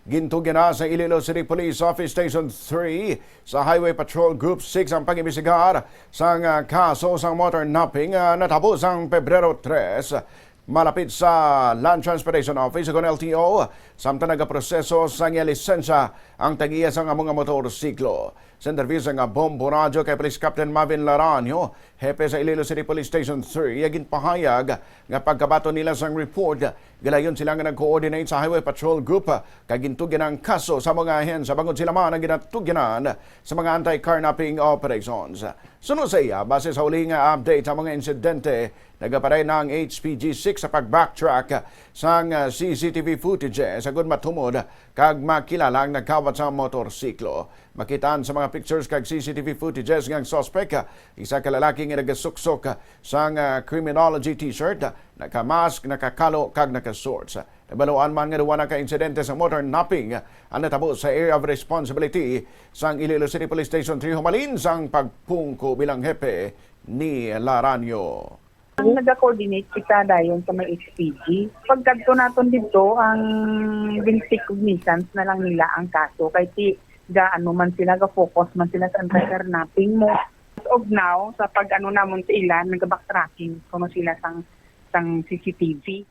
Gintugyan na sa Iloilo City Police Office Station 3 sa Highway Patrol Group 6 ang pag-imbestigar sa kaso sa motornapping natabo sa Pebrero 3 malapit sa Land Transportation Office con LTO samtang nagaproseso sa lisensya ang tagiya sa mga motorsiklo. Sa interview sa bombo radyo kay Police Captain Marvin Laranio, hepe sa Iloilo City Police Station 3, yagin pahayag nga pagkabato nila sa report, galayon sila nga nag-coordinate sa Highway Patrol Group kay gintugyan ang kaso sa mga ahensya bangod sila man ang ginatugyanan sa mga anti-carnapping operations. Sunod sa iya, base sa huling update sa mga insidente, nagaparay na ang HPG 6 sa pag-backtrack sa CCTV footage sa good matumod kag makilala ang nagkawat sa motorsiklo. Makitaan sa mga pictures kag CCTV footages ng suspect, isa ka lalaki nga nagasuksok sa criminology t-shirt, nakamask, nakakalo kag nakashorts. Nabaluan man nga duwa na ka-insidente sa motornapping ang natabo sa area of responsibility sa Iloilo City Police Station 3 humalin sang pagpungko bilang hepe ni Laranio. Ang nag-coordinate kita dayon sa may HPG. Pagkadto naton dito, ang basic cognizance na lang nila ang kaso. Kaya ano man sila, ga-focus man sila sa anti-carnapping mo. As of now, sa pag-ano namon sa ilan, nag-backtracking kung sila sang CCTV.